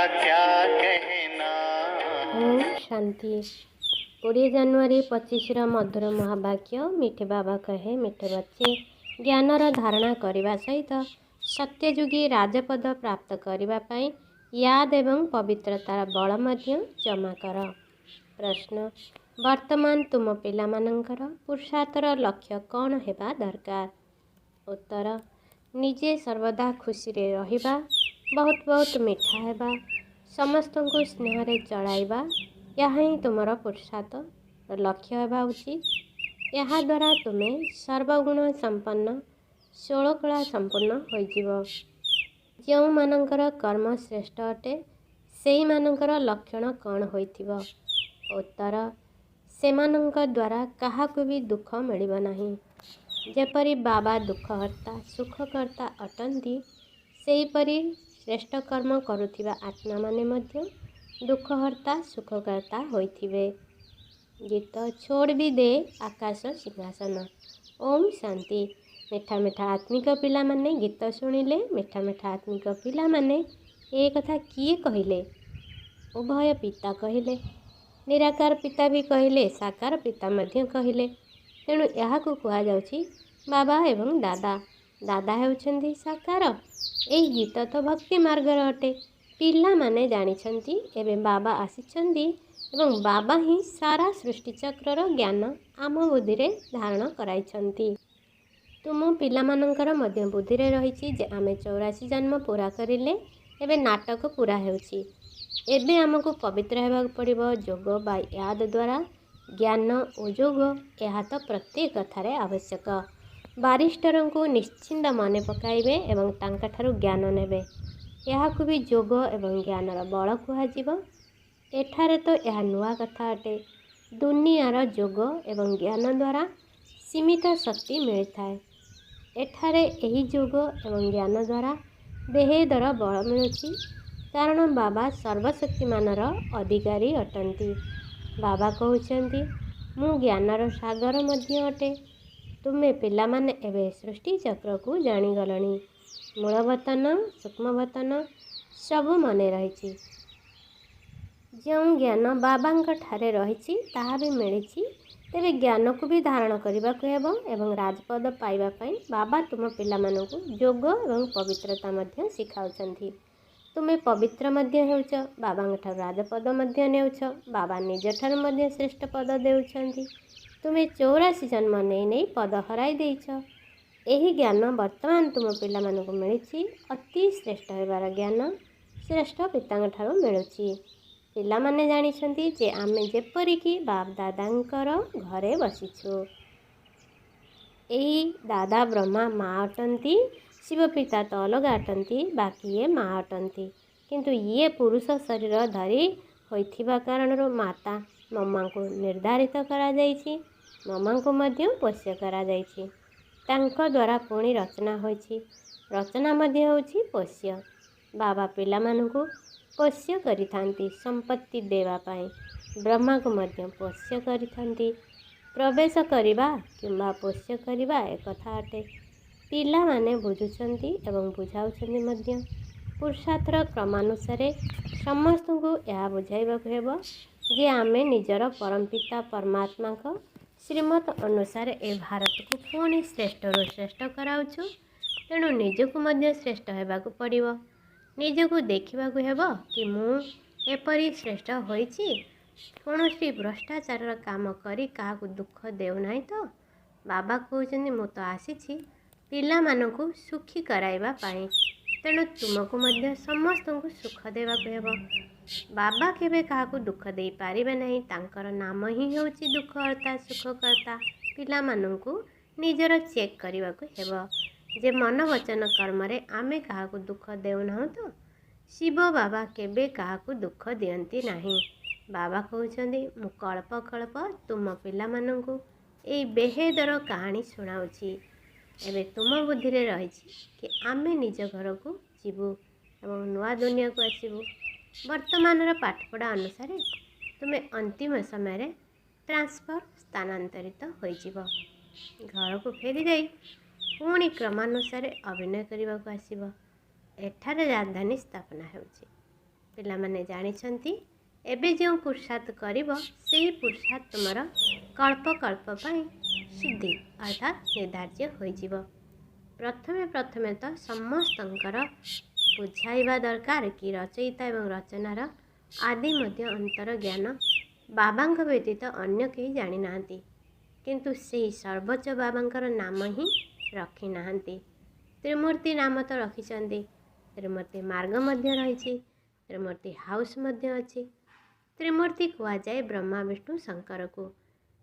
क्या कहना। ओम शांति। 20 ଜାନୁଆରୀ 25 ମଧୁର ମହାବାକ୍ୟ। ମିଠେ ବାବା କହେ, ମିଠେ ବच्चे ଜ୍ଞାନର ଧାରଣା କରିବା ସହିତ ସତ୍ୟଯୁଗୀ ରାଜପଦ ପ୍ରାପ୍ତ କରିବା ପାଇଁ ୟାଦ ଏବଂ ପବିତ୍ରତାର ବଳ ମଧ୍ୟ ଜମା କର। ପ୍ରଶ୍ନ, ବର୍ତ୍ତମାନ ତୁମ ପିଲାମାନଙ୍କର ପୁରୁଷାର୍ଥର ଲକ୍ଷ୍ୟ କ'ଣ ହେବା ଦରକାର? ଉତ୍ତର, ନିଜେ ସର୍ବଦା ଖୁସିରେ ରହିବା, ବହୁତ ମିଠା ହେବା, ସମସ୍ତଙ୍କୁ ସ୍ନେହରେ ଚଳାଇବା, ଏହା ହିଁ ତୁମର ପୁରୁଷାର୍ଥର ଲକ୍ଷ୍ୟ ହେବା ଉଚିତ। ଏହାଦ୍ୱାରା ତୁମେ ସର୍ବଗୁଣ ସମ୍ପନ୍ନ, ଷୋଳକଳା ସମ୍ପୂର୍ଣ୍ଣ ହୋଇଯିବ। ଯେଉଁମାନଙ୍କର କର୍ମ ଶ୍ରେଷ୍ଠ ଅଟେ, ସେହିମାନଙ୍କର ଲକ୍ଷଣ କ'ଣ ହୋଇଥିବ? ଉତ୍ତର, ସେମାନଙ୍କ ଦ୍ୱାରା କାହାକୁ ବି ଦୁଃଖ ମିଳିବ ନାହିଁ। ଯେପରି ବାବା ଦୁଃଖହର୍ତ୍ତା ସୁଖକର୍ତ୍ତା ଅଟନ୍ତି, ସେହିପରି ଶ୍ରେଷ୍ଠ କର୍ମ କରୁଥିବା ଆତ୍ମାମାନେ ମଧ୍ୟ ଦୁଃଖହର୍ତ୍ତା ସୁଖକର୍ତ୍ତା ହୋଇଥିବେ। ଗୀତ ଛୋଡ଼ ବି ଦେ ଆକାଶ ସିଂହାସନ। ଓମ୍ ଶାନ୍ତି। ମିଠା ମିଠା ଆତ୍ମିକ ପିଲାମାନେ ଗୀତ ଶୁଣିଲେ। ମିଠା ମିଠା ଆତ୍ମିକ ପିଲାମାନେ ଏ କଥା କିଏ କହିଲେ? ଉଭୟ ପିତା କହିଲେ। ନିରାକାର ପିତା ବି କହିଲେ, ସାକାର ପିତା ମଧ୍ୟ କହିଲେ। ତେଣୁ ଏହାକୁ କୁହାଯାଉଛି ବାବା ଏବଂ ଦାଦା। ଦାଦା ହେଉଛନ୍ତି ସାକାର। ଏହି ଗୀତ ତ ଭକ୍ତି ମାର୍ଗର ଅଟେ। ପିଲାମାନେ ଜାଣିଛନ୍ତି ଏବେ ବାବା ଆସିଛନ୍ତି ଏବଂ ବାବା ହିଁ ସାରା ସୃଷ୍ଟିଚକ୍ରର ଜ୍ଞାନ ଆମ ବୁଦ୍ଧିରେ ଧାରଣ କରାଇଛନ୍ତି। ତୁମ ପିଲାମାନଙ୍କର ମଧ୍ୟ ବୁଦ୍ଧିରେ ରହିଛି ଯେ ଆମେ 84 ଜନ୍ମ ପୁରା କରିଲେ ଏବେ ନାଟକ ପୁରା ହେଉଛି। ଏବେ ଆମକୁ ପବିତ୍ର ହେବାକୁ ପଡ଼ିବ। ଯୋଗ ବା ୟାଦ ଦ୍ୱାରା ଜ୍ଞାନ ଓ ଯୋଗ, ଏହା ତ ପ୍ରତ୍ୟେକ କଥାରେ ଆବଶ୍ୟକ। ବାରିଷ୍ଟରଙ୍କୁ ନିଶ୍ଚିନ୍ତ ମନେ ପକାଇବେ ଏବଂ ତାଙ୍କଠାରୁ ଜ୍ଞାନ ନେବେ। ଏହାକୁ ବି ଯୋଗ ଏବଂ ଜ୍ଞାନର ବଳ କୁହାଯିବ। ଏଠାରେ ତ ଏହା ନୂଆ କଥା ଅଟେ। ଦୁନିଆର ଯୋଗ ଏବଂ ଜ୍ଞାନ ଦ୍ୱାରା ସୀମିତ ଶକ୍ତି ମିଳିଥାଏ। ଏଠାରେ ଏହି ଯୋଗ ଏବଂ ଜ୍ଞାନ ଦ୍ୱାରା ବେହେଦର ବଳ ମିଳୁଛି, କାରଣ ବାବା ସର୍ବଶକ୍ତିମାନର ଅଧିକାରୀ ଅଟନ୍ତି। ବାବା କହୁଛନ୍ତି, ମୁଁ ଜ୍ଞାନର ସାଗର ମଧ୍ୟ ଅଟେ। ତୁମେ ପିଲାମାନେ ଏବେ ସୃଷ୍ଟିଚକ୍ରକୁ ଜାଣିଗଲଣି। ମୂଳବତନ, ସୂକ୍ଷ୍ମବତନ ସବୁ ମନେ ରହିଛି। ଯେଉଁ ଜ୍ଞାନ ବାବାଙ୍କ ଠାରେ ରହିଛି ତାହା ବି ମିଳିଛି। ତେବେ ଜ୍ଞାନକୁ ବି ଧାରଣ କରିବାକୁ ହେବ ଏବଂ ରାଜପଦ ପାଇବା ପାଇଁ ବାବା ତୁମ ପିଲାମାନଙ୍କୁ ଯୋଗ ଏବଂ ପବିତ୍ରତା ମଧ୍ୟ ଶିଖାଉଛନ୍ତି। ତୁମେ ପବିତ୍ର ମଧ୍ୟ ହେଉଛ, ବାବାଙ୍କଠାରୁ ରାଜପଦ ମଧ୍ୟ ନେଉଛ। ବାବା ନିଜଠାରୁ ମଧ୍ୟ ଶ୍ରେଷ୍ଠ ପଦ ଦେଉଛନ୍ତି। ତୁମେ 84 ଜନ୍ମ ନେଇ ନେଇ ପଦ ହରାଇ ଦେଇଛ। ଏହି ଜ୍ଞାନ ବର୍ତ୍ତମାନ ତୁମ ପିଲାମାନଙ୍କୁ ମିଳିଛି। ଅତି ଶ୍ରେଷ୍ଠ ହେବାର ଜ୍ଞାନ ଶ୍ରେଷ୍ଠ ପିତାଙ୍କଠାରୁ ମିଳୁଛି। ପିଲାମାନେ ଜାଣିଛନ୍ତି ଯେ ଆମେ ଯେପରିକି ବାପ ଦାଦାଙ୍କର ଘରେ ବସିଛୁ। ଏହି ଦାଦା ବ୍ରହ୍ମା ମା ଅଟନ୍ତି। ଶିବ ପିତା ତ ଅଲଗା ଅଟନ୍ତି, ବାକି ଇଏ ମା ଅଟନ୍ତି। କିନ୍ତୁ ଇଏ ପୁରୁଷ ଶରୀର ଧରି ହୋଇଥିବା କାରଣରୁ ମାତା ମମାଙ୍କୁ ନିର୍ଦ୍ଧାରିତ କରାଯାଇଛି। ମମାଙ୍କୁ ମଧ୍ୟ ପୋଷ୍ୟ କରାଯାଇଛି। ତାଙ୍କ ଦ୍ୱାରା ପୁଣି ରଚନା ହୋଇଛି। ରଚନା ମଧ୍ୟ ହେଉଛି ପୋଷ୍ୟ। ବାବା ପିଲାମାନଙ୍କୁ ପୋଷ୍ୟ କରିଥାନ୍ତି ସମ୍ପତ୍ତି ଦେବା ପାଇଁ। ବ୍ରହ୍ମାକୁ ମଧ୍ୟ ପୋଷ୍ୟ କରିଥାନ୍ତି। ପ୍ରବେଶ କରିବା କିମ୍ବା ପୋଷ୍ୟ କରିବା ଏକଥା ଅଟେ। ପିଲାମାନେ ବୁଝୁଛନ୍ତି ଏବଂ ବୁଝାଉଛନ୍ତି ମଧ୍ୟ। ପୁରୁଷାର୍ଥର କ୍ରମାନୁସାରେ ସମସ୍ତଙ୍କୁ ଏହା ବୁଝାଇବାକୁ ହେବ ଯେ ଆମେ ନିଜର ପରମପିତା ପରମାତ୍ମାଙ୍କ ଶ୍ରୀମତ ଅନୁସାରେ ଏ ଭାରତକୁ ପୁଣି ଶ୍ରେଷ୍ଠରୁ ଶ୍ରେଷ୍ଠ କରାଉଛୁ। ତେଣୁ ନିଜକୁ ମଧ୍ୟ ଶ୍ରେଷ୍ଠ ହେବାକୁ ପଡ଼ିବ। ନିଜକୁ ଦେଖିବାକୁ ହେବ କି ମୁଁ ଏପରି ଶ୍ରେଷ୍ଠ ହୋଇଛି। କୌଣସି ଭ୍ରଷ୍ଟାଚାରର କାମ କରି କାହାକୁ ଦୁଃଖ ଦେଉନାହିଁ ତ? ବାବା କହୁଛନ୍ତି, ମୁଁ ତ ଆସିଛି ପିଲାମାନଙ୍କୁ ସୁଖୀ କରାଇବା ପାଇଁ। ତେଣୁ ତୁମକୁ ମଧ୍ୟ ସମସ୍ତଙ୍କୁ ସୁଖ ଦେବାକୁ ହେବ। ବାବା କେବେ କାହାକୁ ଦୁଃଖ ଦେଇପାରିବେ ନାହିଁ। ତାଙ୍କର ନାମ ହିଁ ହେଉଛି ଦୁଃଖହର୍ତ୍ତା ସୁଖକର୍ତ୍ତା। ପିଲାମାନଙ୍କୁ ନିଜର ଚେକ୍ କରିବାକୁ ହେବ ଯେ ମନ ବଚନ କର୍ମରେ ଆମେ କାହାକୁ ଦୁଃଖ ଦେଉନାହୁଁ ତ? ଶିବ ବାବା କେବେ କାହାକୁ ଦୁଃଖ ଦିଅନ୍ତି ନାହିଁ। ବାବା କହୁଛନ୍ତି, ମୁଁ କଳ୍ପ କଳ୍ପ ତୁମ ପିଲାମାନଙ୍କୁ ଏଇ ବେହେଦର କାହାଣୀ ଶୁଣାଉଛି। ଏବେ ତୁମ ବୁଦ୍ଧିରେ ରହିଛି କି ଆମେ ନିଜ ଘରକୁ ଯିବୁ ଏବଂ ନୂଆ ଦୁନିଆକୁ ଆସିବୁ। ବର୍ତ୍ତମାନର ପାଠପଢ଼ା ଅନୁସାରେ ତୁମେ ଅନ୍ତିମ ସମୟରେ ଟ୍ରାନ୍ସଫର ସ୍ଥାନାନ୍ତରିତ ହୋଇଯିବ। ଘରକୁ ଫେରିଯାଇ ପୁଣି କ୍ରମାନୁସାରେ ଅଭିନୟ କରିବାକୁ ଆସିବ। ଏଠାରେ ରାଜଧାନୀ ସ୍ଥାପନା ହେଉଛି। ପିଲାମାନେ ଜାଣିଛନ୍ତି ଏବେ ଯେଉଁ ପୁରୁଷାର୍ଥ କରିବ ସେହି ପୁରୁଷାର୍ଥ ତୁମର କଳ୍ପ କଳ୍ପ ପାଇଁ ସିଦ୍ଧି ଅର୍ଥାତ୍ ନିର୍ଦ୍ଧାର୍ଯ୍ୟ ହୋଇଯିବ। ପ୍ରଥମେ ତ ସମସ୍ତଙ୍କର ବୁଝାଇବା ଦରକାର କି ରଚୟିତା ଏବଂ ରଚନାର ଆଦି ମଧ୍ୟ ଅନ୍ତର ଜ୍ଞାନ ବାବାଙ୍କ ବ୍ୟତୀତ ଅନ୍ୟ କେହି ଜାଣିନାହାନ୍ତି। କିନ୍ତୁ ସେହି ସର୍ବୋଚ୍ଚ ବାବାଙ୍କର ନାମ ହିଁ ରଖିନାହାନ୍ତି। ତ୍ରିମୂର୍ତ୍ତି ନାମ ତ ରଖିଛନ୍ତି, ତ୍ରିମୂର୍ତ୍ତି ମାର୍ଗ ମଧ୍ୟ ରହିଛି, ତ୍ରିମୂର୍ତ୍ତି ହାଉସ୍ ମଧ୍ୟ ଅଛି। ତ୍ରିମୂର୍ତ୍ତି କୁହାଯାଏ ବ୍ରହ୍ମା ବିଷ୍ଣୁ ଶଙ୍କରକୁ।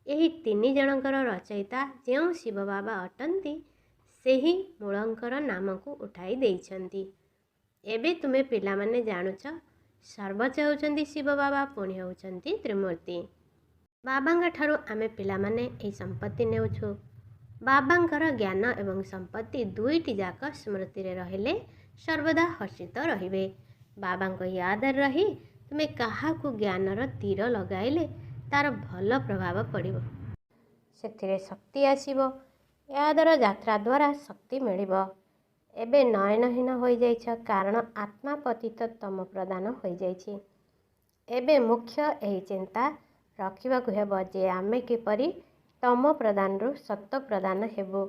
ଏହି ତିନି ଜଣଙ୍କର ରଚୟିତା ଯେଉଁ ଶିବ ବାବା ଅଟନ୍ତି ସେହି ମୂଳଙ୍କର ନାମକୁ ଉଠାଇ ଦେଇଛନ୍ତି। ଏବେ ତୁମେ ପିଲାମାନେ ଜାଣୁଛ ସର୍ବୋଚ୍ଚ ହେଉଛନ୍ତି ଶିବ ବାବା, ପୁଣି ହେଉଛନ୍ତି ତ୍ରିମୂର୍ତ୍ତି। ବାବାଙ୍କ ଠାରୁ ଆମେ ପିଲାମାନେ ଏହି ସମ୍ପତ୍ତି ନେଉଛୁ। ବାବାଙ୍କର ଜ୍ଞାନ ଏବଂ ସମ୍ପତ୍ତି ଦୁଇଟି ଯାକ ସ୍ମୃତିରେ ରହିଲେ ସର୍ବଦା ହର୍ଷିତ ରହିବେ। ବାବାଙ୍କ ୟାଦରେ ରହି ତୁମେ କାହାକୁ ଜ୍ଞାନର ତୀର ଲଗାଇଲେ ତାର ଭଲ ପ୍ରଭାବ ପଡ଼ିବ, ସେଥିରେ ଶକ୍ତି ଆସିବ। ୟାଦର ଯାତ୍ରା ଦ୍ୱାରା ଶକ୍ତି ମିଳିବ। ଏବେ ନୟନହୀନ ହୋଇଯାଇଛ କାରଣ ଆତ୍ମା ପତିତ ତମ ପ୍ରଦାନ ହୋଇଯାଇଛି। ଏବେ ମୁଖ୍ୟ ଏହି ଚିନ୍ତା ରଖିବାକୁ ହେବ ଯେ ଆମେ କିପରି ତମ ପ୍ରଦାନରୁ ସତ୍ୟ ପ୍ରଦାନ ହେବୁ।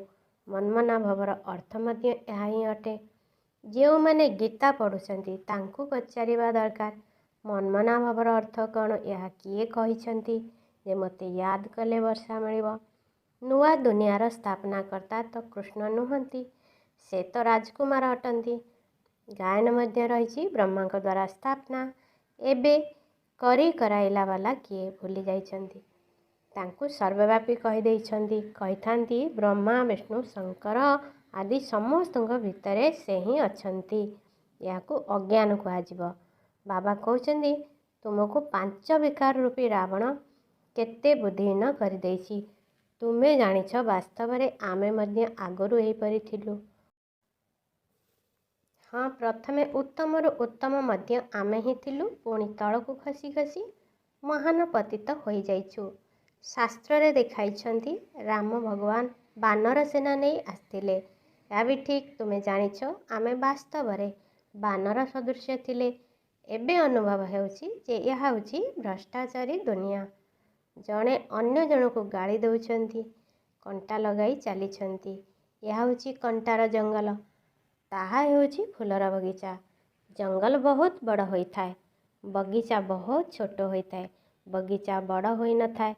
ମନ୍ମନାଭବର ଅର୍ଥ ମଧ୍ୟ ଏହା ହିଁ ଅଟେ। ଯେଉଁମାନେ ଗୀତା ପଢ଼ୁଛନ୍ତି ତାଙ୍କୁ ପଚାରିବା ଦରକାର ମନ୍ମନାଭବର ଅର୍ଥ କ'ଣ, ଏହା କିଏ କହିଛନ୍ତି ଯେ ମୋତେ ୟାଦ କଲେ ବର୍ଷା ମିଳିବ। ନୂଆ ଦୁନିଆର ସ୍ଥାପନାକର୍ତ୍ତା ତ କୃଷ୍ଣ ନୁହନ୍ତି, ସେ ତ ରାଜକୁମାର ଅଟନ୍ତି। ଗାୟନ ମଧ୍ୟ ରହିଛି ବ୍ରହ୍ମାଙ୍କ ଦ୍ୱାରା ସ୍ଥାପନା। ଏବେ କରାଇଲା ବାଲା କିଏ ଭୁଲି ଯାଇଛନ୍ତି। ତାଙ୍କୁ ସର୍ବବ୍ୟାପୀ କହିଦେଇଛନ୍ତି। କହିଥାନ୍ତି ବ୍ରହ୍ମା ବିଷ୍ଣୁ ଶଙ୍କର ଆଦି ସମସ୍ତଙ୍କ ଭିତରେ ସେ ହିଁ ଅଛନ୍ତି। ଏହାକୁ ଅଜ୍ଞାନ କୁହାଯିବ। ବାବା କହୁଛନ୍ତି ତୁମକୁ 5 ବିକାର ରୂପୀ ରାବଣ କେତେ ବୁଦ୍ଧିହୀନ କରିଦେଇଛି। ତୁମେ ଜାଣିଛ ବାସ୍ତବରେ ଆମେ ମଧ୍ୟ ଆଗରୁ ଏହିପରି ଥିଲୁ। ହଁ, ପ୍ରଥମେ ଉତ୍ତମରୁ ଉତ୍ତମ ମଧ୍ୟ ଆମେ ହିଁ ଥିଲୁ, ପୁଣି ତଳକୁ ଖସି ଖସି ମହାନ ପତିତ ହୋଇଯାଇଛୁ। ଶାସ୍ତ୍ରରେ ଦେଖାଇଛନ୍ତି ରାମ ଭଗବାନ ବାନର ସେନା ନେଇ ଆସିଥିଲେ। ଏହା ବି ଠିକ୍। ତୁମେ ଜାଣିଛ ଆମେ ବାସ୍ତବରେ ବାନର ସଦୃଶ ଥିଲେ। ଏବେ ଅନୁଭବ ହେଉଛି ଯେ ଏହା ହେଉଛି ଭ୍ରଷ୍ଟାଚାରୀ ଦୁନିଆ। ଜଣେ ଅନ୍ୟ ଜଣକୁ ଗାଳି ଦେଉଛନ୍ତି, କଣ୍ଟା ଲଗାଇ ଚାଲିଛନ୍ତି। ଏହା ହେଉଛି କଣ୍ଟାର ଜଙ୍ଗଲ, ତାହା ହେଉଛି ଫୁଲର ବଗିଚା। ଜଙ୍ଗଲ ବହୁତ ବଡ଼ ହୋଇଥାଏ, ବଗିଚା ବହୁତ ଛୋଟ ହୋଇଥାଏ। ବଗିଚା ବଡ଼ ହୋଇନଥାଏ।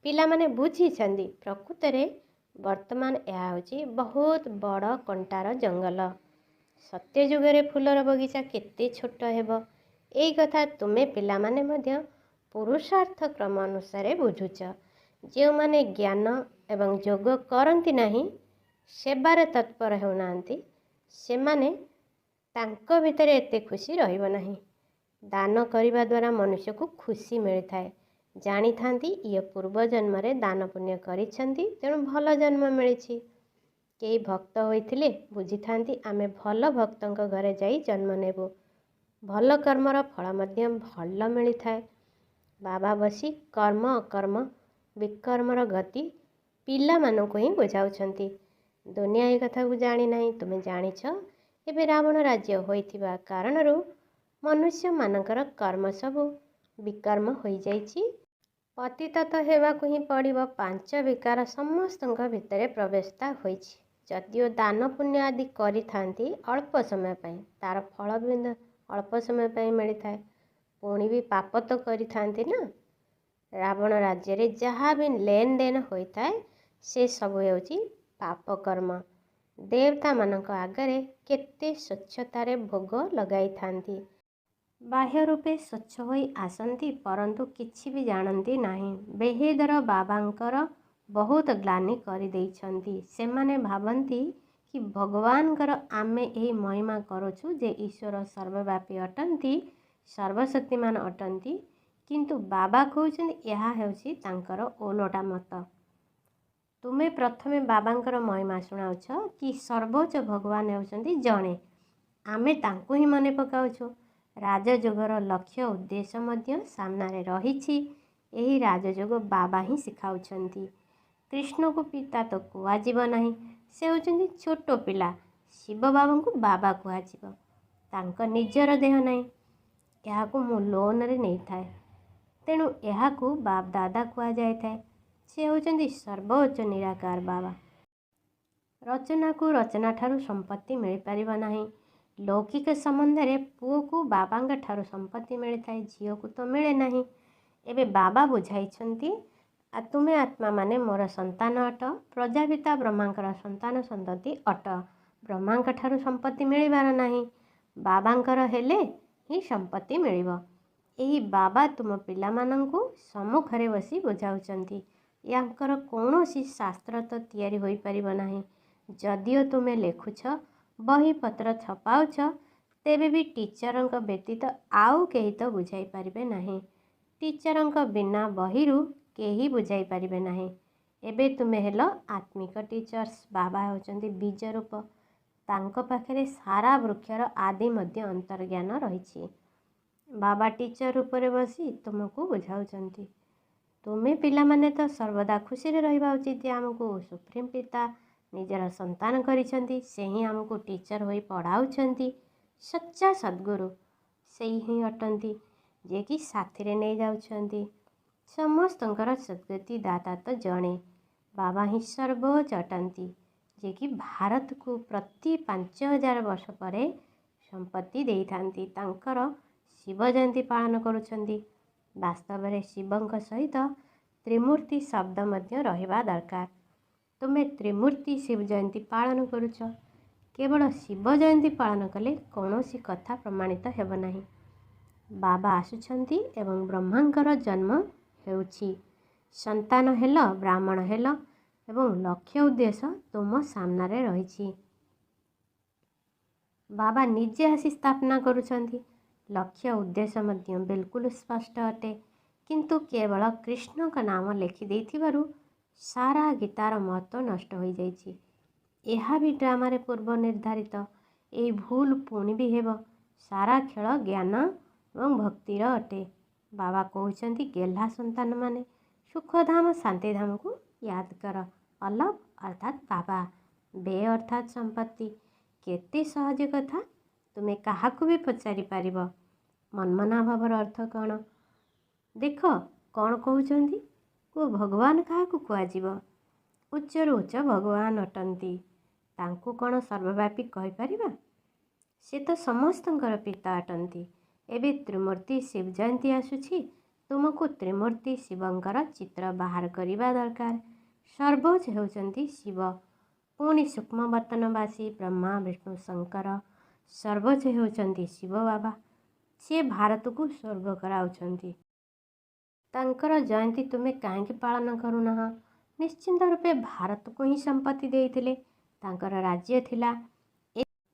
ପିଲାମାନେ ବୁଝିଛନ୍ତି ପ୍ରକୃତରେ ବର୍ତ୍ତମାନ ଏହା ହେଉଛି ବହୁତ ବଡ଼ କଣ୍ଟାର ଜଙ୍ଗଲ। ସତ୍ୟ ଯୁଗରେ ଫୁଲର ବଗିଚା କେତେ ଛୋଟ ହେବ ଏହି କଥା ତୁମେ ପିଲାମାନେ ମଧ୍ୟ ପୁରୁଷାର୍ଥ କ୍ରମ ଅନୁସାରେ ବୁଝୁଛ। ଯେଉଁମାନେ ଜ୍ଞାନ ଏବଂ ଯୋଗ କରନ୍ତି ନାହିଁ, ସେବାରେ ତତ୍ପର ହେଉନାହାନ୍ତି, ସେମାନେ ତାଙ୍କ ଭିତରେ ଏତେ ଖୁସି ରହିବ ନାହିଁ। ଦାନ କରିବା ଦ୍ୱାରା ମନୁଷ୍ୟକୁ ଖୁସି ମିଳିଥାଏ। ଜାଣିଥାନ୍ତି ଇଏ ପୂର୍ବ ଜନ୍ମରେ ଦାନ ପୁଣ୍ୟ କରିଛନ୍ତି, ତେଣୁ ଭଲ ଜନ୍ମ ମିଳିଛି। କେହି ଭକ୍ତ ହୋଇଥିଲେ ବୁଝିଥାନ୍ତି ଆମେ ଭଲ ଭକ୍ତଙ୍କ ଘରେ ଯାଇ ଜନ୍ମ ନେବୁ। ଭଲ କର୍ମର ଫଳ ମଧ୍ୟ ଭଲ ମିଳିଥାଏ। ବାବା ବସି କର୍ମ ଅକର୍ମ ବିକର୍ମର ଗତି ପିଲାମାନଙ୍କୁ ହିଁ ବୁଝାଉଛନ୍ତି। ଦୁନିଆ ଏ କଥାକୁ ଜାଣିନାହିଁ। ତୁମେ ଜାଣିଛ ଏବେ ରାବଣ ରାଜ୍ୟ ହୋଇଥିବା କାରଣରୁ ମନୁଷ୍ୟମାନଙ୍କର କର୍ମ ସବୁ ବିକର୍ମ ହୋଇଯାଇଛି। ପତିତ ତ ହେବାକୁ ହିଁ ପଡ଼ିବ। 5 ବିକାର ସମସ୍ତଙ୍କ ଭିତରେ ପ୍ରବେଶତା ହୋଇଛି। ଯଦିଓ ଦାନ ପୁଣ୍ୟ ଆଦି କରିଥାନ୍ତି ଅଳ୍ପ ସମୟ ପାଇଁ, ତାର ଫଳ ବି ଅଳ୍ପ ସମୟ ପାଇଁ ମିଳିଥାଏ। ପୁଣି ବି ପାପ ତ କରିଥାନ୍ତି ନା। ରାବଣ ରାଜ୍ୟରେ ଯାହା ବି ଲେନଦେନ ହୋଇଥାଏ ସେ ସବୁ ହେଉଛି ପାପ କର୍ମ। ଦେବତାମାନଙ୍କ ଆଗରେ କେତେ ସ୍ୱଚ୍ଛତାରେ ଭୋଗ ଲଗାଇଥାନ୍ତି। ବାହ୍ୟ ରୂପେ ସ୍ୱଚ୍ଛ ହୋଇ ଆସନ୍ତି, ପରନ୍ତୁ କିଛି ବି ଜାଣନ୍ତି ନାହିଁ। ବେହେଦର ବାବାଙ୍କର ବହୁତ ଗ୍ଲାନି କରିଦେଇଛନ୍ତି। ସେମାନେ ଭାବନ୍ତି କି ଭଗବାନଙ୍କର ଆମେ ଏହି ମହିମା କରୁଛୁ ଯେ ଈଶ୍ୱର ସର୍ବବ୍ୟାପୀ ଅଟନ୍ତି, ସର୍ବଶକ୍ତିମାନ ଅଟନ୍ତି। କିନ୍ତୁ ବାବା କହୁଛନ୍ତି ଏହା ହେଉଛି ତାଙ୍କର ଓଲଟା ମତ। ତୁମେ ପ୍ରଥମେ ବାବାଙ୍କର ମହିମା ଶୁଣାଉଛ କି ସର୍ବୋଚ୍ଚ ଭଗବାନ ହେଉଛନ୍ତି ଜଣେ, ଆମେ ତାଙ୍କୁ ହିଁ ମନେ ପକାଉଛୁ। ରାଜଯୋଗର ଲକ୍ଷ୍ୟ ଉଦ୍ଦେଶ୍ୟ ମଧ୍ୟ ସାମ୍ନାରେ ରହିଛି। ଏହି ରାଜଯୋଗ ବାବା ହିଁ ଶିଖାଉଛନ୍ତି। କୃଷ୍ଣକୁ ପିତା ତ କୁହାଯିବ ନାହିଁ, ସେ ହେଉଛନ୍ତି ଛୋଟ ପିଲା। ଶିବ ବାବାଙ୍କୁ ବାବା କୁହାଯିବ। ତାଙ୍କ ନିଜର ଦେହ ନାହିଁ। ଏହାକୁ ମୁଁ ଲୋନରେ ନେଇଥାଏ। ତେଣୁ ଏହାକୁ ବାପ ଦାଦା କୁହାଯାଇଥାଏ। ସେ ହେଉଛନ୍ତି ସର୍ବୋଚ୍ଚ ନିରାକାର ବାବା। ରଚନାକୁ ରଚନା ଠାରୁ ସମ୍ପତ୍ତି ମିଳିପାରିବ ନାହିଁ। ଲୌକିକ ସମ୍ବନ୍ଧରେ ପୁଅକୁ ବାବାଙ୍କ ଠାରୁ ସମ୍ପତ୍ତି ମିଳିଥାଏ, ଝିଅକୁ ତ ମିଳେ ନାହିଁ। ଏବେ ବାବା ବୁଝାଇଛନ୍ତି, ତୁମେ ଆତ୍ମାମାନେ ମୋର ସନ୍ତାନ ଅଟ, ପ୍ରଜାପିତା ବ୍ରହ୍ମାଙ୍କର ସନ୍ତାନ ସନ୍ତତି ଅଟ। ବ୍ରହ୍ମାଙ୍କ ଠାରୁ ସମ୍ପତ୍ତି ମିଳିବାର ନାହିଁ, ବାବାଙ୍କର ହେଲେ ହିଁ ସମ୍ପତ୍ତି ମିଳିବ। ଏହି ବାବା ତୁମ ପିଲାମାନଙ୍କୁ ସମ୍ମୁଖରେ ବସି ବୁଝାଉଛନ୍ତି। ୟାଙ୍କର କୌଣସି ଶାସ୍ତ୍ର ତ ତିଆରି ହୋଇପାରିବ ନାହିଁ। ଯଦିଓ ତୁମେ ଲେଖୁଛ, ବହିପତ୍ର ଛପାଉଛ, ତେବେ ବି ଟିଚରଙ୍କ ବ୍ୟତୀତ ଆଉ କେହି ତ ବୁଝାଇ ପାରିବେ ନାହିଁ। ଟିଚରଙ୍କ ବିନା ବହିରୁ କେହି ବୁଝାଇ ପାରିବେ ନାହିଁ। ଏବେ ତୁମେ ହେଲ ଆତ୍ମିକ ଟିଚର୍ସ। ବାବା ହେଉଛନ୍ତି ବୀଜ ରୂପ। ତାଙ୍କ ପାଖରେ ସାରା ବୃକ୍ଷର ଆଦି ମଧ୍ୟ ଅନ୍ତର୍ଜ୍ଞାନ ରହିଛି। ବାବା ଟିଚର ରୂପରେ ବସି ତୁମକୁ ବୁଝାଉଛନ୍ତି। ତୁମେ ପିଲାମାନେ ତ ସର୍ବଦା ଖୁସିରେ ରହିବା ଉଚିତ ଯେ ଆମକୁ ସୁପ୍ରିମ ପିତା ନିଜର ସନ୍ତାନ କରିଛନ୍ତି। ସେ ହିଁ ଆମକୁ ଟିଚର ହୋଇ ପଢ଼ାଉଛନ୍ତି। ସଚ୍ଚା ସଦ୍ଗୁରୁ ସେଇ ହିଁ ଅଟନ୍ତି, ଯିଏକି ସାଥିରେ ନେଇଯାଉଛନ୍ତି। ସମସ୍ତଙ୍କର ସଦ୍ଗତି ଦାତା ତ ଜଣେ, ବାବା ହିଁ ସର୍ବୋଚ୍ଚ ଅଟନ୍ତି, ଯିଏକି ଭାରତକୁ ପ୍ରତି 5000 ବର୍ଷ ପରେ ସମ୍ପତ୍ତି ଦେଇଥାନ୍ତି। ତାଙ୍କର ଶିବ ଜୟନ୍ତୀ ପାଳନ କରୁଛନ୍ତି। ବାସ୍ତବରେ ଶିବଙ୍କ ସହିତ ତ୍ରିମୂର୍ତ୍ତି ଶବ୍ଦ ମଧ୍ୟ ରହିବା ଦରକାର। ତୁମେ ତ୍ରିମୂର୍ତ୍ତି ଶିବ ଜୟନ୍ତୀ ପାଳନ କରୁଛ। କେବଳ ଶିବ ଜୟନ୍ତୀ ପାଳନ କଲେ କୌଣସି କଥା ପ୍ରମାଣିତ ହେବ ନାହିଁ। ବାବା ଆସୁଛନ୍ତି ଏବଂ ବ୍ରହ୍ମାଙ୍କର ଜନ୍ମ ହେଉଛି। ସନ୍ତାନ ହେଲ, ବ୍ରାହ୍ମଣ ହେଲ ଏବଂ ଲକ୍ଷ୍ୟ ଉଦ୍ଦେଶ୍ୟ ତୁମ ସାମ୍ନାରେ ରହିଛି। ବାବା ନିଜେ ଆସି ସ୍ଥାପନା କରୁଛନ୍ତି। ଲକ୍ଷ୍ୟ ଉଦ୍ଦେଶ୍ୟ ମଧ୍ୟ ବିଲକୁଲ ସ୍ପଷ୍ଟ ଅଟେ। କିନ୍ତୁ କେବଳ କୃଷ୍ଣଙ୍କ ନାମ ଲେଖିଦେଇଥିବାରୁ ସାରା ଗୀତାର ମହତ୍ଵ ନଷ୍ଟ ହୋଇଯାଇଛି। ଏହା ବି ଡ୍ରାମାରେ ପୂର୍ବ ନିର୍ଦ୍ଧାରିତ। ଏହି ଭୁଲ ପୁଣି ବି ହେବ। ସାରା ଖେଳ ଜ୍ଞାନ ଏବଂ ଭକ୍ତିର ଅଟେ। ବାବା କହୁଛନ୍ତି, ଗେହ୍ଲା ସନ୍ତାନମାନେ ସୁଖଧାମ ଶାନ୍ତିଧାମକୁ ୟାଦ କର। ଅଲଭ ଅର୍ଥାତ୍ ବାବା, ବେ ଅର୍ଥାତ୍ ସମ୍ପତ୍ତି। କେତେ ସହଜ କଥା, ତୁମେ କାହାକୁ ବି ପଚାରି ପାରିବ। ମନ୍ମନାଭବର ଅର୍ଥ କ'ଣ? ଦେଖ କ'ଣ କହୁଛନ୍ତି? କୁହ, ଭଗବାନ କାହାକୁ କୁହାଯିବ? ଉଚ୍ଚରୁ ଉଚ୍ଚ ଭଗବାନ ଅଟନ୍ତି। ତାଙ୍କୁ କ'ଣ ସର୍ବବ୍ୟାପୀ କହିପାରିବା? ସେ ତ ସମସ୍ତଙ୍କର ପିତା ଅଟନ୍ତି। ଏବେ ତ୍ରିମୂର୍ତ୍ତି ଶିବ ଜୟନ୍ତୀ ଆସୁଛି। ତୁମକୁ ତ୍ରିମୂର୍ତ୍ତି ଶିବଙ୍କର ଚିତ୍ର ବାହାର କରିବା ଦରକାର। ସର୍ବୋଚ୍ଚ ହେଉଛନ୍ତି ଶିବ। ପୁଣି ସୂକ୍ଷ୍ମବତନବାସୀ ବ୍ରହ୍ମା ବିଷ୍ଣୁ ଶଙ୍କର। ସର୍ବୋଚ୍ଚ ହେଉଛନ୍ତି ଶିବ ବାବା। ସେ ଭାରତକୁ ସ୍ୱର୍ଗ କରାଉଛନ୍ତି। ତାଙ୍କର ଜୟନ୍ତୀ ତୁମେ କାହିଁକି ପାଳନ କରୁନାହଁ? ନିଶ୍ଚିନ୍ତ ରୂପେ ଭାରତକୁ ହିଁ ସମ୍ପତ୍ତି ଦେଇଥିଲେ। ତାଙ୍କର ରାଜ୍ୟ ଥିଲା।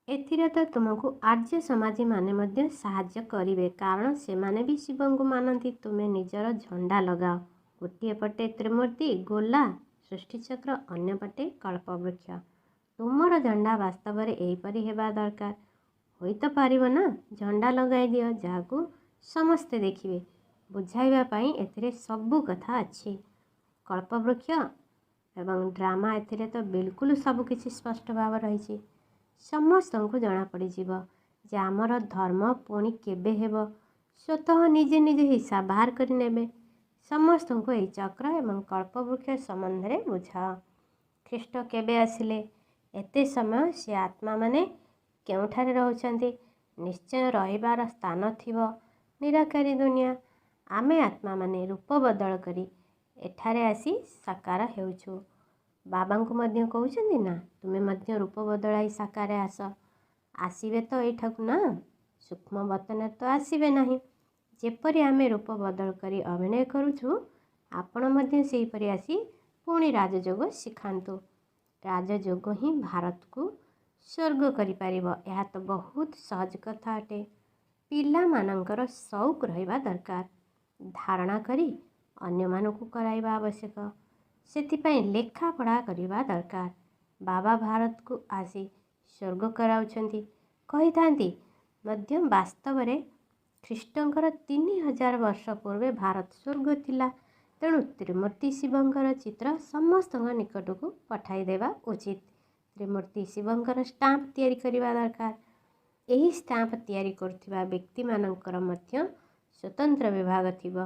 ଏଥିରେ ତ ତୁମକୁ ଆର୍ଯ୍ୟ ସମାଜୀମାନେ ମଧ୍ୟ ସାହାଯ୍ୟ କରିବେ, କାରଣ ସେମାନେ ବି ଶିବଙ୍କୁ ମାନନ୍ତି। ତୁମେ ନିଜର ଝଣ୍ଡା ଲଗାଅ। ଗୋଟିଏ ପଟେ ତ୍ରିମୂର୍ତ୍ତି ଗୋଲା ସୃଷ୍ଟିଚକ୍ର, ଅନ୍ୟପଟେ କଳ୍ପବୃକ୍ଷ। ତୁମର ଝଣ୍ଡା ବାସ୍ତବରେ ଏହିପରି ହେବା ଦରକାର। ହୋଇତ ପାରିବ ନା? ଝଣ୍ଡା ଲଗାଇ ଦିଅ, ଯାହାକୁ ସମସ୍ତେ ଦେଖିବେ। ବୁଝାଇବା ପାଇଁ ଏଥିରେ ସବୁ କଥା ଅଛି। କଳ୍ପବୃକ୍ଷ ଏବଂ ଡ୍ରାମା, ଏଥିରେ ତ ବିଲକୁଲ ସବୁକିଛି ସ୍ପଷ୍ଟ ଭାବ ରହିଛି। ସମସ୍ତଙ୍କୁ ଜଣାପଡ଼ିଯିବ ଯେ ଆମର ଧର୍ମ ପୁଣି କେବେ ହେବ। ସ୍ୱତଃ ନିଜେ ନିଜେ ହିସାବ ବାହାର କରି ନେବେ। ସମସ୍ତଙ୍କୁ ଏହି ଚକ୍ର ଏବଂ କଳ୍ପବୃକ୍ଷ ସମ୍ବନ୍ଧରେ ବୁଝାଅ। ଖ୍ରୀଷ୍ଟ କେବେ ଆସିଲେ? ଏତେ ସମୟ ସେ ଆତ୍ମାମାନେ କେଉଁଠାରେ ରହୁଛନ୍ତି? ନିଶ୍ଚୟ ରହିବାର ସ୍ଥାନ ଥିବ ନିରାକାରୀ ଦୁନିଆ। ଆମେ ଆତ୍ମାମାନେ ରୂପ ବଦଳ କରି ଏଠାରେ ଆସି ସାକାର ହେଉଛୁ। ବାବାଙ୍କୁ ମଧ୍ୟ କହୁଛନ୍ତି ନା, ତୁମେ ମଧ୍ୟ ରୂପ ବଦଳାଇ ସାକାରରେ ଆସ। ଆସିବେ ତ ଏଇଠାକୁ ନା, ସୂକ୍ଷ୍ମ ବତନରେ ତ ଆସିବେ ନାହିଁ। ଯେପରି ଆମେ ରୂପ ବଦଳ କରି ଅଭିନୟ କରୁଛୁ, ଆପଣ ମଧ୍ୟ ସେହିପରି ଆସି ପୁଣି ରାଜଯୋଗ ଶିଖାନ୍ତୁ। ରାଜଯୋଗ ହିଁ ଭାରତକୁ ସ୍ୱର୍ଗ କରିପାରିବ। ଏହା ତ ବହୁତ ସହଜ କଥା ଅଟେ। ପିଲାମାନଙ୍କର ସଉକ ରହିବା ଦରକାର। ଧାରଣା କରି ଅନ୍ୟମାନଙ୍କୁ କରାଇବା ଆବଶ୍ୟକ। ସେଥିପାଇଁ ଲେଖାପଢ଼ା କରିବା ଦରକାର। ବାବା ଭାରତକୁ ଆସି ସ୍ୱର୍ଗ କରାଉଛନ୍ତି କହିଥାନ୍ତି ମଧ୍ୟ ବାସ୍ତବରେ ଖ୍ରୀଷ୍ଟଙ୍କର 3000 ବର୍ଷ ପୂର୍ବେ ଭାରତ ସ୍ୱର୍ଗ ଥିଲା। ତେଣୁ ତ୍ରିମୂର୍ତ୍ତି ଶିବଙ୍କର ଚିତ୍ର ସମସ୍ତଙ୍କ ନିକଟକୁ ପଠାଇଦେବା ଉଚିତ। ତ୍ରିମୂର୍ତ୍ତି ଶିବଙ୍କର ଷ୍ଟାମ୍ପ ତିଆରି କରିବା ଦରକାର। ଏହି ଷ୍ଟାମ୍ପ ତିଆରି କରୁଥିବା ବ୍ୟକ୍ତିମାନଙ୍କର ମଧ୍ୟ ସ୍ୱତନ୍ତ୍ର ବିଭାଗ ଥିବ।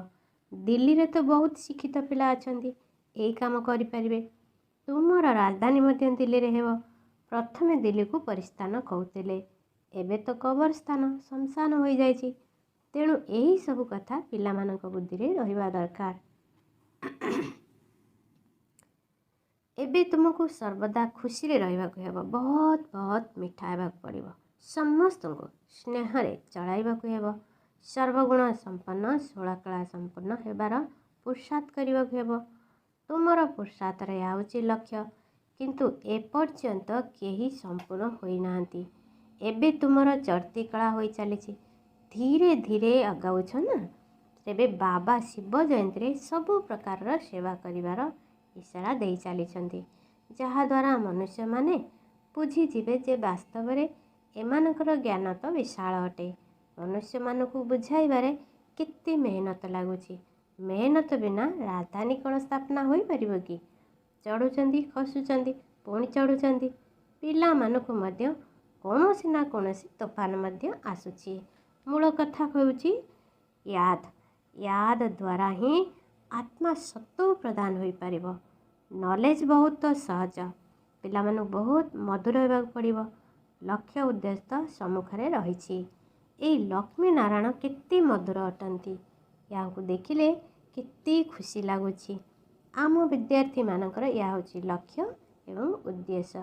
ଦିଲ୍ଲୀରେ ତ ବହୁତ ଶିକ୍ଷିତ ପିଲା ଅଛନ୍ତି, ଏହି କାମ କରିପାରିବେ। ତୁମର ରାଜଧାନୀ ମଧ୍ୟ ଦିଲ୍ଲୀରେ ହେବ। ପ୍ରଥମେ ଦିଲ୍ଲୀକୁ ପରିସ୍ଥାନ କହୁଥିଲେ, ଏବେ ତ କବରସ୍ଥାନ ଶ୍ମଶାନ ହୋଇଯାଇଛି। ତେଣୁ ଏହି ସବୁ କଥା ପିଲାମାନଙ୍କ ବୁଦ୍ଧିରେ ରହିବା ଦରକାର। ଏବେ ତୁମକୁ ସର୍ବଦା ଖୁସିରେ ରହିବାକୁ ହେବ। ବହୁତ ବହୁତ ମିଠା ହେବାକୁ ପଡ଼ିବ। ସମସ୍ତଙ୍କୁ ସ୍ନେହରେ ଚଳାଇବାକୁ ହେବ। ସର୍ବଗୁଣ ସମ୍ପନ୍ନ, ଷୋଳକଳା ସମ୍ପନ୍ନ ହେବାର ପୁରୁଷାର୍ଥ କରିବାକୁ ହେବ। ତୁମର ପୁରୁଷାର୍ଥର ଏହା ହେଉଛି ଲକ୍ଷ୍ୟ। କିନ୍ତୁ ଏପର୍ଯ୍ୟନ୍ତ କେହି ସମ୍ପୂର୍ଣ୍ଣ ହୋଇନାହାନ୍ତି। ଏବେ ତୁମର ଚର୍ତ୍ତି କଳା ହୋଇ ଚାଲିଛି। ଧୀରେ ଧୀରେ ଆଗାଉଛ ନା? ତେବେ ବାବା ଶିବ ଜୟନ୍ତୀରେ ସବୁ ପ୍ରକାରର ସେବା କରିବାର ଇସାରା ଦେଇ ଚାଲିଛନ୍ତି, ଯାହାଦ୍ୱାରା ମନୁଷ୍ୟମାନେ ବୁଝିଯିବେ ଯେ ବାସ୍ତବରେ ଏମାନଙ୍କର ଜ୍ଞାନ ତ ବିଶାଳ ଅଟେ। ମନୁଷ୍ୟମାନଙ୍କୁ ବୁଝାଇବାରେ କେତେ ମେହନତ ଲାଗୁଛି। ମେହନତ ବିନା ରାଜଧାନୀ କ'ଣ ସ୍ଥାପନା ହୋଇପାରିବ କି? ଚଢ଼ୁଛନ୍ତି, ଖସୁଛନ୍ତି, ପୁଣି ଚଢ଼ୁଛନ୍ତି। ପିଲାମାନଙ୍କୁ ମଧ୍ୟ କୌଣସି ନା କୌଣସି ତୋଫାନ ମଧ୍ୟ ଆସୁଛି। ମୂଳ କଥା ହେଉଛି ୟାଦ। ୟାଦ ଦ୍ୱାରା ହିଁ ଆତ୍ମା ସତ୍ତ୍ୱ ପ୍ରଦାନ ହୋଇପାରିବ। ନଲେଜ ବହୁତ ସହଜ। ପିଲାମାନଙ୍କୁ ବହୁତ ମଧୁର ହେବାକୁ ପଡ଼ିବ। ଲକ୍ଷ୍ୟ ଉଦ୍ଦେଶ୍ୟ ସମ୍ମୁଖରେ ରହିଛି। ଏହି ଲକ୍ଷ୍ମୀ ନାରାୟଣ କେତେ ମଧୁର ଅଟନ୍ତି। ଏହାକୁ ଦେଖିଲେ କେତେ ଖୁସି ଲାଗୁଛି। ଆମ ବିଦ୍ୟାର୍ଥୀମାନଙ୍କର ଏହା ହେଉଛି ଲକ୍ଷ୍ୟ ଏବଂ ଉଦ୍ଦେଶ୍ୟ।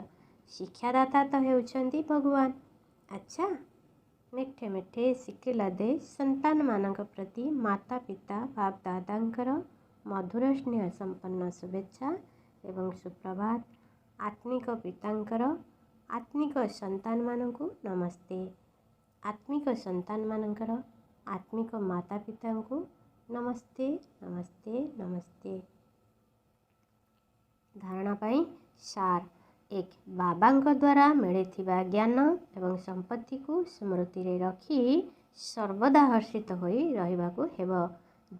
ଶିକ୍ଷାଦାତା ତ ହେଉଛନ୍ତି ଭଗବାନ। ଆଚ୍ଛା, ମିଠେ ମିଠେ ଶିଖିଲା ଦେଇ ସନ୍ତାନମାନଙ୍କ ପ୍ରତି ମାତା ପିତା ବାପ ଦାଦାଙ୍କର ମଧୁର ସ୍ନେହ ସମ୍ପନ୍ନ ଶୁଭେଚ୍ଛା ଏବଂ ସୁପ୍ରଭାତ। ଆତ୍ମିକ ପିତାଙ୍କର ଆତ୍ମିକ ସନ୍ତାନମାନଙ୍କୁ ନମସ୍ତେ। ଆତ୍ମିକ ସନ୍ତାନମାନଙ୍କର ଆତ୍ମିକ ମାତା ପିତାଙ୍କୁ ନମସ୍ତେ ନମସ୍ତେ ନମସ୍ତେ। ଧାରଣା ପାଇଁ ସାର 1. ବାବାଙ୍କ ଦ୍ୱାରା ମିଳିଥିବା ଜ୍ଞାନ ଏବଂ ସମ୍ପତ୍ତିକୁ ସ୍ମୃତିରେ ରଖି ସର୍ବଦା ହର୍ଷିତ ହୋଇ ରହିବାକୁ ହେବ।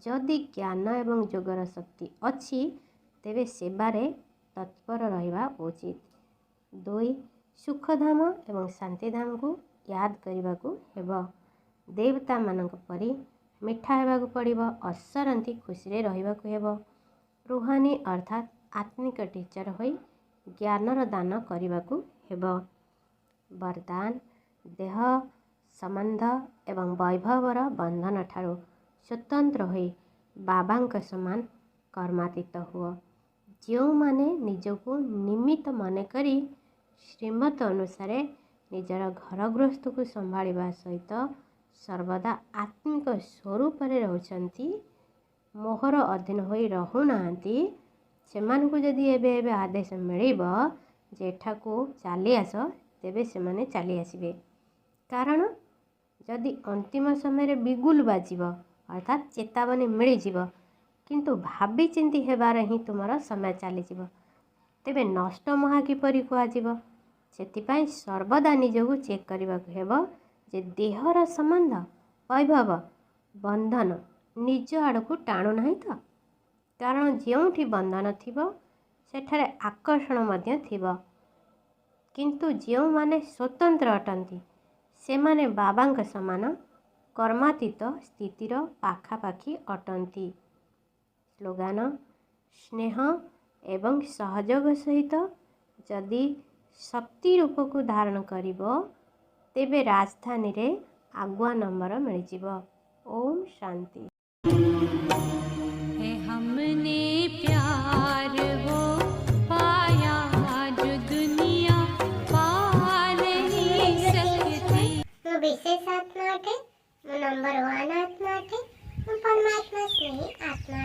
ଯଦି ଜ୍ଞାନ ଏବଂ ଯୋଗର ଶକ୍ତି ଅଛି, ତେବେ ସେବାରେ ତତ୍ପର ରହିବା ଉଚିତ। 2. ସୁଖଧାମ ଏବଂ ଶାନ୍ତିଧାମକୁ ୟାଦ କରିବାକୁ ହେବ। ଦେବତାମାନଙ୍କ ପରି ମିଠା ହେବାକୁ ପଡ଼ିବ। ଅସରନ୍ତି ଖୁସିରେ ରହିବାକୁ ହେବ। ରୁହାନୀ ଅର୍ଥାତ୍ ଆତ୍ମିକ ଟିଚର ହୋଇ ଜ୍ଞାନର ଦାନ କରିବାକୁ ହେବ। ବରଦାନ: ଦେହ, ସମ୍ବନ୍ଧ ଏବଂ ବୈଭବର ବନ୍ଧନଠାରୁ ସ୍ୱତନ୍ତ୍ର ହୋଇ ବାବାଙ୍କ ସମାନ କର୍ମାତୀତ ହୁଅ। ଯେଉଁମାନେ ନିଜକୁ ନିମିତ୍ତ ମନେକରି ଶ୍ରୀମତ ଅନୁସାରେ ନିଜର ଘର ଗୃହସ୍ଥକୁ ସମ୍ଭାଳିବା ସହିତ ସର୍ବଦା ଆତ୍ମିକ ସ୍ୱରୂପରେ ରହୁଛନ୍ତି, ମୋହର ଅଧୀନ ହୋଇ ରହୁନାହାନ୍ତି, ସେମାନଙ୍କୁ ଯଦି ଏବେ ଆଦେଶ ମିଳିବ ଯେ ଏଠାକୁ ଚାଲି ଆସ, ତେବେ ସେମାନେ ଚାଲି ଆସିବେ। କାରଣ ଯଦି ଅନ୍ତିମ ସମୟରେ ବିଗୁଲ ବାଜିବ ଅର୍ଥାତ୍ ଚେତାବନୀ ମିଳିଯିବ, କିନ୍ତୁ ଭାବିଚିନ୍ତି ହେବାରେ ହିଁ ତୁମର ସମୟ ଚାଲିଯିବ, ତେବେ ନଷ୍ଟ ମହା କିପରି କୁହାଯିବ? ସେଥିପାଇଁ ସର୍ବଦା ନିଜକୁ ଚେକ୍ କରିବାକୁ ହେବ ଯେ ଦେହର ସମ୍ବନ୍ଧ, ବୈଭବ, ବନ୍ଧନ ନିଜ ଆଡ଼କୁ ଟାଣୁନାହିଁ ତ? କାରଣ ଯେଉଁଠି ବନ୍ଧନ ଥିବ ସେଠାରେ ଆକର୍ଷଣ ମଧ୍ୟ ଥିବ। କିନ୍ତୁ ଯେଉଁମାନେ ସ୍ୱତନ୍ତ୍ର ଅଟନ୍ତି, ସେମାନେ ବାବାଙ୍କ ସମାନ କର୍ମାତୀତ ସ୍ଥିତିର ପାଖାପାଖି ଅଟନ୍ତି। ସ୍ଲୋଗାନ: ସ୍ନେହ ଏବଂ ସହଯୋଗ ସହିତ ଯଦି ଶକ୍ତି ରୂପକୁ ଧାରଣ କରିବ, ତେବେ ରାଜଧାନୀରେ ଆଗୁଆ ନମ୍ବର ମିଳିଯିବ। ଓମ୍ ଶାନ୍ତି। हमने प्यार वो पाया जो दुनिया पा नहीं सकती। ମୁଁ ବିଶେଷ ଆତ୍ମା ଅଟେ। ମୁଁ ନମ୍ବର 1 ଆତ୍ମା ଅଟେ। ମୁଁ ପରମାତ୍ମା ସ୍ନେହୀ ଆତ୍ମା